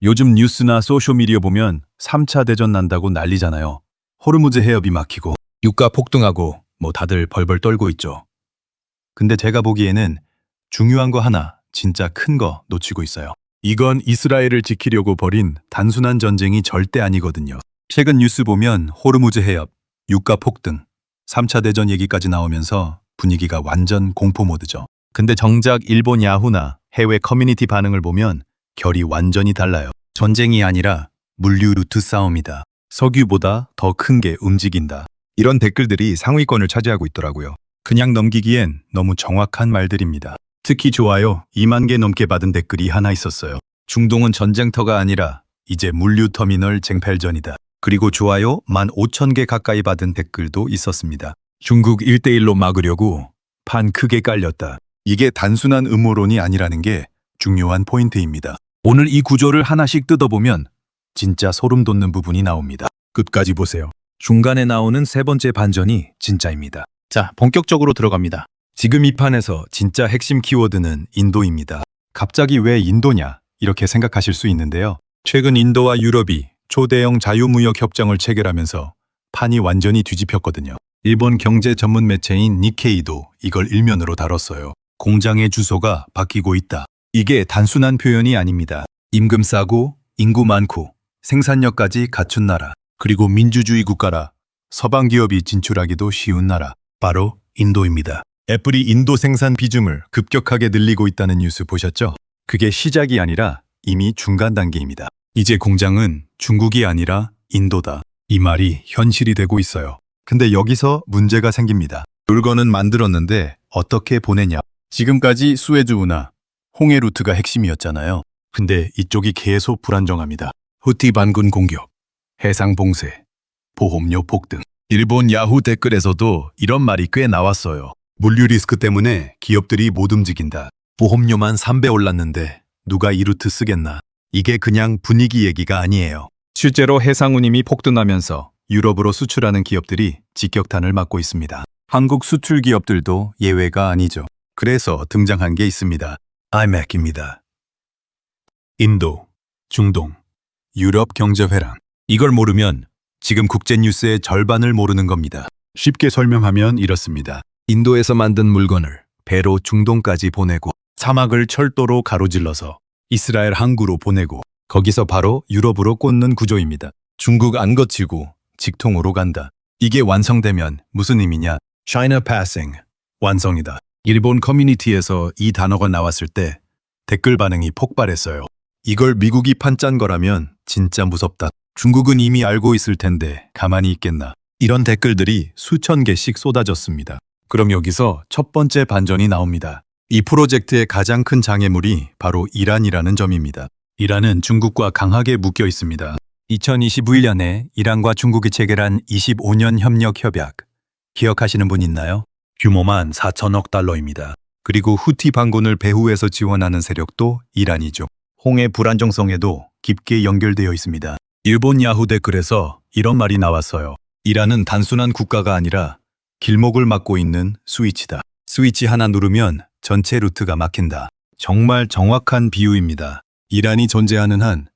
요즘 뉴스나 소셜미디어 보면 3차 대전 난다고 난리잖아요. 호르무즈 해협이 막히고 유가 폭등하고 다들 벌벌 떨고 있죠. 근데 제가 보기에는 중요한 거 하나, 진짜 큰 거 놓치고 있어요. 이건 이스라엘을 지키려고 벌인 단순한 전쟁이 절대 아니거든요. 최근 뉴스 보면 호르무즈 해협, 유가 폭등, 3차 대전 얘기까지 나오면서 분위기가 완전 공포 모드죠. 근데 정작 일본 야후나 해외 커뮤니티 반응을 보면 결이 완전히 달라요. 전쟁이 아니라 물류 루트 싸움이다. 석유보다 더 큰 게 움직인다. 이런 댓글들이 상위권을 차지하고 있더라고요. 그냥 넘기기엔 너무 정확한 말들입니다. 특히 좋아요 2만 개 넘게 받은 댓글이 하나 있었어요. 중동은 전쟁터가 아니라 이제 물류터미널 쟁탈전이다. 그리고 좋아요 15,000개 가까이 받은 댓글도 있었습니다. 중국 1대1로 막으려고 판 크게 깔렸다. 이게 단순한 음모론이 아니라는 게 중요한 포인트입니다. 오늘 이 구조를 하나씩 뜯어보면 진짜 소름 돋는 부분이 나옵니다. 끝까지 보세요. 중간에 나오는 세 번째 반전이 진짜입니다. 자, 본격적으로 들어갑니다. 지금 이 판에서 진짜 핵심 키워드는 인도입니다. 갑자기 왜 인도냐? 이렇게 생각하실 수 있는데요. 최근 인도와 유럽이 초대형 자유무역 협정을 체결하면서 판이 완전히 뒤집혔거든요. 일본 경제 전문 매체인 니케이도 이걸 일면으로 다뤘어요. 공장의 주소가 바뀌고 있다. 이게 단순한 표현이 아닙니다. 임금 싸고 인구 많고 생산력까지 갖춘 나라, 그리고 민주주의 국가라 서방 기업이 진출하기도 쉬운 나라, 바로 인도입니다. 애플이 인도 생산 비중을 급격하게 늘리고 있다는 뉴스 보셨죠? 그게 시작이 아니라 이미 중간 단계입니다. 이제 공장은 중국이 아니라 인도다. 이 말이 현실이 되고 있어요. 근데 여기서 문제가 생깁니다. 물건은 만들었는데 어떻게 보내냐? 지금까지 수에즈 운하, 홍해 루트가 핵심이었잖아요. 근데 이쪽이 계속 불안정합니다. 후티 반군 공격, 해상 봉쇄, 보험료 폭등. 일본 야후 댓글에서도 이런 말이 꽤 나왔어요. 물류 리스크 때문에 기업들이 못 움직인다. 보험료만 3배 올랐는데 누가 이 루트 쓰겠나? 이게 그냥 분위기 얘기가 아니에요. 실제로 해상 운임이 폭등하면서 유럽으로 수출하는 기업들이 직격탄을 맞고 있습니다. 한국 수출 기업들도 예외가 아니죠. 그래서 등장한 게 있습니다. IMEC입니다. 인도, 중동, 유럽 경제회랑. 이걸 모르면 지금 국제뉴스의 절반을 모르는 겁니다. 쉽게 설명하면 이렇습니다. 인도에서 만든 물건을 배로 중동까지 보내고 사막을 철도로 가로질러서 이스라엘 항구로 보내고 거기서 바로 유럽으로 꽂는 구조입니다. 중국 안 거치고 직통으로 간다. 이게 완성되면 무슨 의미냐? China Passing, 완성이다. 일본 커뮤니티에서 이 단어가 나왔을 때 댓글 반응이 폭발했어요. 이걸 미국이 판짠 거라면 진짜 무섭다. 중국은 이미 알고 있을 텐데 가만히 있겠나. 이런 댓글들이 수천 개씩 쏟아졌습니다. 그럼 여기서 첫 번째 반전이 나옵니다. 이 프로젝트의 가장 큰 장애물이 바로 이란이라는 점입니다. 이란은 중국과 강하게 묶여 있습니다. 2021년에 이란과 중국이 체결한 25년 협력 협약. 기억하시는 분 있나요? 규모만 4천억 달러입니다. 그리고 후티 반군을 배후에서 지원하는 세력도 이란이죠. 홍해 불안정성에도 깊게 연결되어 있습니다. 일본 야후 댓글에서 이런 말이 나왔어요. 이란은 단순한 국가가 아니라 길목을 막고 있는 스위치다. 스위치 하나 누르면 전체 루트가 막힌다. 정말 정확한 비유입니다. 이란이 존재하는 한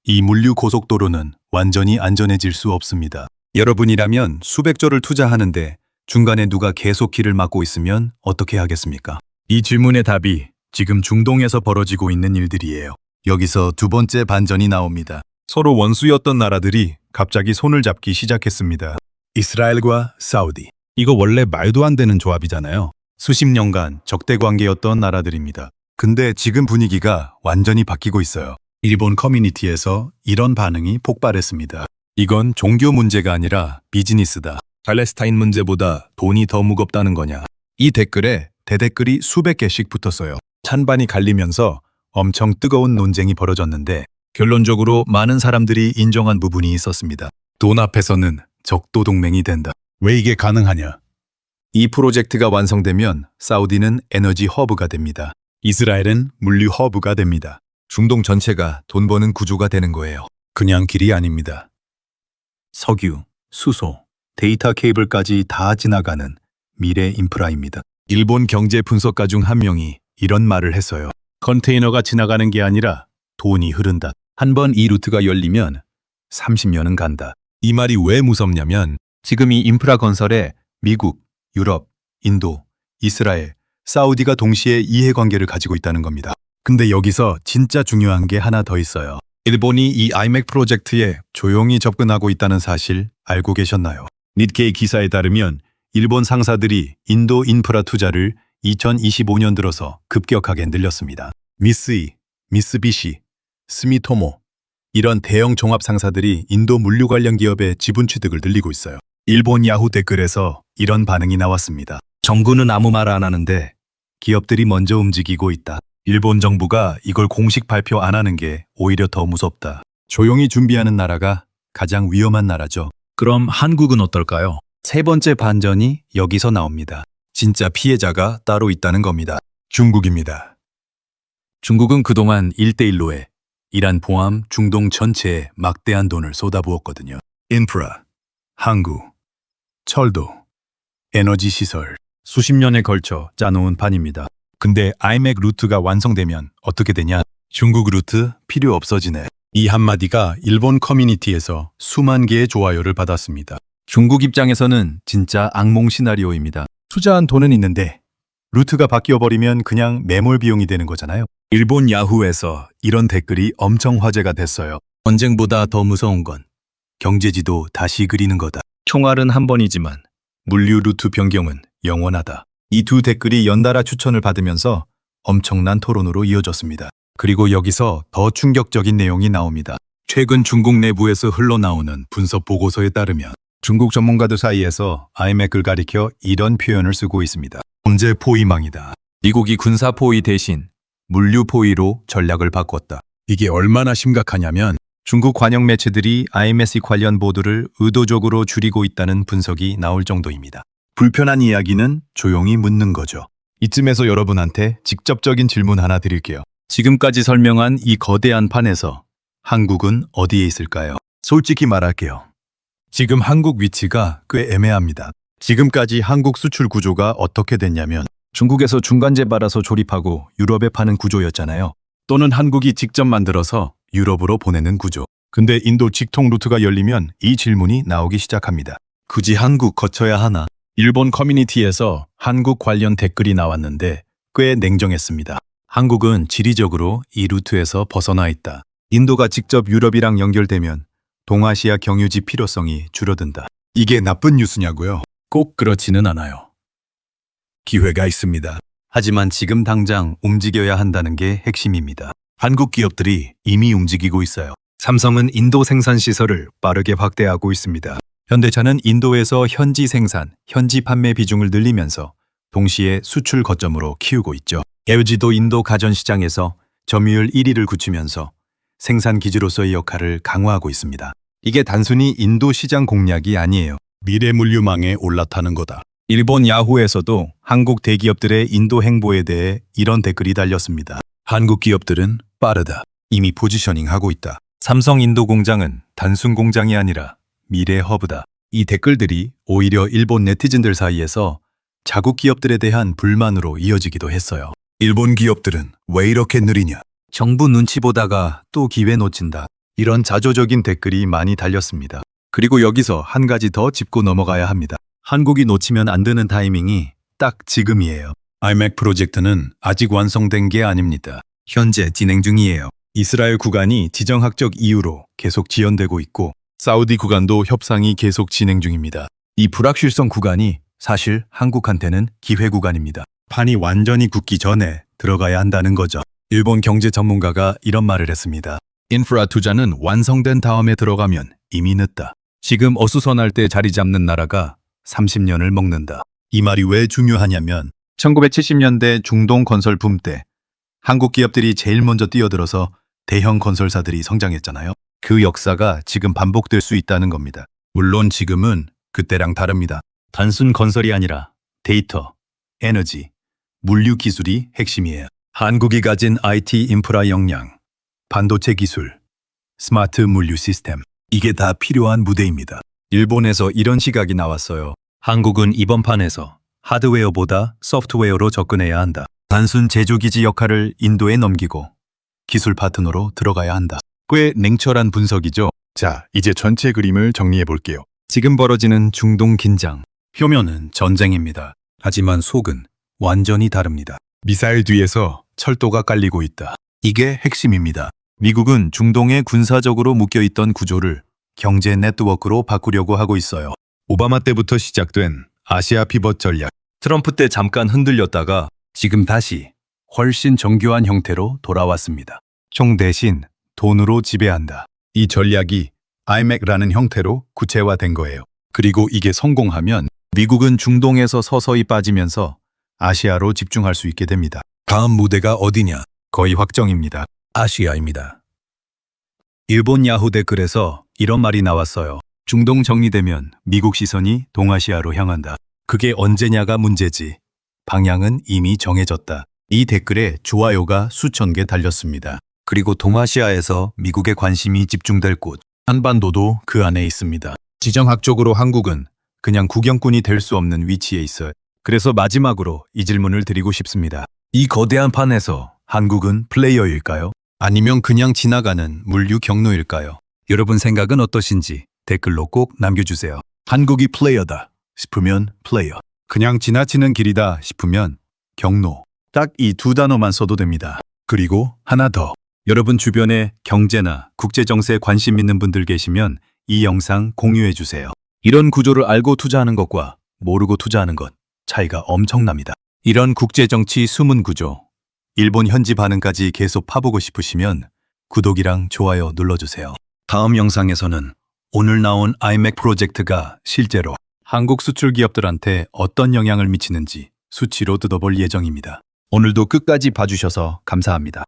이 물류 고속도로는 완전히 안전해질 수 없습니다. 여러분이라면 수백조를 투자하는데 중간에 누가 계속 길을 막고 있으면 어떻게 하겠습니까? 이 질문의 답이 지금 중동에서 벌어지고 있는 일들이에요. 여기서 두 번째 반전이 나옵니다. 서로 원수였던 나라들이 갑자기 손을 잡기 시작했습니다. 이스라엘과 사우디. 이거 원래 말도 안 되는 조합이잖아요. 수십 년간 적대 관계였던 나라들입니다. 근데 지금 분위기가 완전히 바뀌고 있어요. 일본 커뮤니티에서 이런 반응이 폭발했습니다. 이건 종교 문제가 아니라 비즈니스다. 팔레스타인 문제보다 돈이 더 무겁다는 거냐. 이 댓글에 대댓글이 수백 개씩 붙었어요. 찬반이 갈리면서 엄청 뜨거운 논쟁이 벌어졌는데 결론적으로 많은 사람들이 인정한 부분이 있었습니다. 돈 앞에서는 적도 동맹이 된다. 왜 이게 가능하냐? 이 프로젝트가 완성되면 사우디는 에너지 허브가 됩니다. 이스라엘은 물류 허브가 됩니다. 중동 전체가 돈 버는 구조가 되는 거예요. 그냥 길이 아닙니다. 석유, 수소, 데이터 케이블까지 다 지나가는 미래 인프라입니다. 일본 경제 분석가 중 한 명이 이런 말을 했어요. 컨테이너가 지나가는 게 아니라 돈이 흐른다. 한 번 이 루트가 열리면 30년은 간다. 이 말이 왜 무섭냐면 지금 이 인프라 건설에 미국, 유럽, 인도, 이스라엘, 사우디가 동시에 이해관계를 가지고 있다는 겁니다. 근데 여기서 진짜 중요한 게 하나 더 있어요. 일본이 이 아이맥 프로젝트에 조용히 접근하고 있다는 사실 알고 계셨나요? 니케이 기사에 따르면 일본 상사들이 인도 인프라 투자를 2025년 들어서 급격하게 늘렸습니다. 미쓰이, 미쓰비시, 스미토모 이런 대형 종합 상사들이 인도 물류 관련 기업의 지분 취득을 늘리고 있어요. 일본 야후 댓글에서 이런 반응이 나왔습니다. 정부는 아무 말 안 하는데 기업들이 먼저 움직이고 있다. 일본 정부가 이걸 공식 발표 안 하는 게 오히려 더 무섭다. 조용히 준비하는 나라가 가장 위험한 나라죠. 그럼 한국은 어떨까요? 세 번째 반전이 여기서 나옵니다. 진짜 피해자가 따로 있다는 겁니다. 중국입니다. 중국은 그동안 1대1로에 이란 포함 중동 전체에 막대한 돈을 쏟아부었거든요. 인프라, 항구, 철도, 에너지 시설, 수십 년에 걸쳐 짜놓은 판입니다. 근데 아이맥 루트가 완성되면 어떻게 되냐? 중국 루트 필요 없어지네. 이 한마디가 일본 커뮤니티에서 수만 개의 좋아요를 받았습니다. 중국 입장에서는 진짜 악몽 시나리오입니다. 투자한 돈은 있는데 루트가 바뀌어버리면 그냥 매몰 비용이 되는 거잖아요. 일본 야후에서 이런 댓글이 엄청 화제가 됐어요. 전쟁보다 더 무서운 건 경제지도 다시 그리는 거다. 총알은 한 번이지만 물류 루트 변경은 영원하다. 이 두 댓글이 연달아 추천을 받으면서 엄청난 토론으로 이어졌습니다. 그리고 여기서 더 충격적인 내용이 나옵니다. 최근 중국 내부에서 흘러나오는 분석 보고서에 따르면 중국 전문가들 사이에서 아이맥을 가리켜 이런 표현을 쓰고 있습니다. 범죄 포위망이다. 미국이 군사 포위 대신 물류 포위로 전략을 바꿨다. 이게 얼마나 심각하냐면 중국 관영 매체들이 IMC 관련 보도를 의도적으로 줄이고 있다는 분석이 나올 정도입니다. 불편한 이야기는 조용히 묻는 거죠. 이쯤에서 여러분한테 직접적인 질문 하나 드릴게요. 지금까지 설명한 이 거대한 판에서 한국은 어디에 있을까요? 솔직히 말할게요. 지금 한국 위치가 꽤 애매합니다. 지금까지 한국 수출 구조가 어떻게 됐냐면 중국에서 중간재 받아서 조립하고 유럽에 파는 구조였잖아요. 또는 한국이 직접 만들어서 유럽으로 보내는 구조. 근데 인도 직통 루트가 열리면 이 질문이 나오기 시작합니다. 굳이 한국 거쳐야 하나? 일본 커뮤니티에서 한국 관련 댓글이 나왔는데 꽤 냉정했습니다. 한국은 지리적으로 이 루트에서 벗어나 있다. 인도가 직접 유럽이랑 연결되면 동아시아 경유지 필요성이 줄어든다. 이게 나쁜 뉴스냐고요? 꼭 그렇지는 않아요. 기회가 있습니다. 하지만 지금 당장 움직여야 한다는 게 핵심입니다. 한국 기업들이 이미 움직이고 있어요. 삼성은 인도 생산 시설을 빠르게 확대하고 있습니다. 현대차는 인도에서 현지 생산, 현지 판매 비중을 늘리면서 동시에 수출 거점으로 키우고 있죠. LG도 인도 가전시장에서 점유율 1위를 굳히면서 생산 기지로서의 역할을 강화하고 있습니다. 이게 단순히 인도 시장 공략이 아니에요. 미래 물류망에 올라타는 거다. 일본 야후에서도 한국 대기업들의 인도 행보에 대해 이런 댓글이 달렸습니다. 한국 기업들은 빠르다. 이미 포지셔닝하고 있다. 삼성 인도 공장은 단순 공장이 아니라 미래 허브다. 이 댓글들이 오히려 일본 네티즌들 사이에서 자국 기업들에 대한 불만으로 이어지기도 했어요. 일본 기업들은 왜 이렇게 느리냐? 정부 눈치 보다가 또 기회 놓친다. 이런 자조적인 댓글이 많이 달렸습니다. 그리고 여기서 한 가지 더 짚고 넘어가야 합니다. 한국이 놓치면 안 되는 타이밍이 딱 지금이에요. 아이맥 프로젝트는 아직 완성된 게 아닙니다. 현재 진행 중이에요. 이스라엘 구간이 지정학적 이유로 계속 지연되고 있고 사우디 구간도 협상이 계속 진행 중입니다. 이 불확실성 구간이 사실 한국한테는 기회 구간입니다. 판이 완전히 굳기 전에 들어가야 한다는 거죠. 일본 경제 전문가가 이런 말을 했습니다. 인프라 투자는 완성된 다음에 들어가면 이미 늦다. 지금 어수선할 때 자리 잡는 나라가 30년을 먹는다. 이 말이 왜 중요하냐면 1970년대 중동 건설 붐 때 한국 기업들이 제일 먼저 뛰어들어서 대형 건설사들이 성장했잖아요. 그 역사가 지금 반복될 수 있다는 겁니다. 물론 지금은 그때랑 다릅니다. 단순 건설이 아니라 데이터, 에너지, 물류 기술이 핵심이에요. 한국이 가진 IT 인프라 역량, 반도체 기술, 스마트 물류 시스템, 이게 다 필요한 무대입니다. 일본에서 이런 시각이 나왔어요. 한국은 이번 판에서 하드웨어보다 소프트웨어로 접근해야 한다. 단순 제조기지 역할을 인도에 넘기고 기술 파트너로 들어가야 한다. 꽤 냉철한 분석이죠. 자, 이제 전체 그림을 정리해 볼게요. 지금 벌어지는 중동 긴장. 표면은 전쟁입니다. 하지만 속은 완전히 다릅니다. 미사일 뒤에서 철도가 깔리고 있다. 이게 핵심입니다. 미국은 중동에 군사적으로 묶여있던 구조를 경제 네트워크로 바꾸려고 하고 있어요. 오바마 때부터 시작된 아시아 피벗 전략. 트럼프 때 잠깐 흔들렸다가 지금 다시 훨씬 정교한 형태로 돌아왔습니다. 총 대신 돈으로 지배한다. 이 전략이 IMEC라는 형태로 구체화된 거예요. 그리고 이게 성공하면 미국은 중동에서 서서히 빠지면서 아시아로 집중할 수 있게 됩니다. 다음 무대가 어디냐? 거의 확정입니다. 아시아입니다. 일본 야후 댓글에서 이런 말이 나왔어요. 중동 정리되면 미국 시선이 동아시아로 향한다. 그게 언제냐가 문제지. 방향은 이미 정해졌다. 이 댓글에 좋아요가 수천 개 달렸습니다. 그리고 동아시아에서 미국의 관심이 집중될 곳, 한반도도 그 안에 있습니다. 지정학적으로 한국은 그냥 구경꾼이 될 수 없는 위치에 있어요. 그래서 마지막으로 이 질문을 드리고 싶습니다. 이 거대한 판에서 한국은 플레이어일까요? 아니면 그냥 지나가는 물류 경로일까요? 여러분 생각은 어떠신지 댓글로 꼭 남겨주세요. 한국이 플레이어다 싶으면 플레이어, 그냥 지나치는 길이다 싶으면 경로. 딱 이 두 단어만 써도 됩니다. 그리고 하나 더. 여러분 주변에 경제나 국제정세에 관심 있는 분들 계시면 이 영상 공유해 주세요. 이런 구조를 알고 투자하는 것과 모르고 투자하는 것 차이가 엄청납니다. 이런 국제정치 숨은 구조, 일본 현지 반응까지 계속 파보고 싶으시면 구독이랑 좋아요 눌러주세요. 다음 영상에서는 오늘 나온 IMEC 프로젝트가 실제로 한국 수출 기업들한테 어떤 영향을 미치는지 수치로 뜯어볼 예정입니다. 오늘도 끝까지 봐주셔서 감사합니다.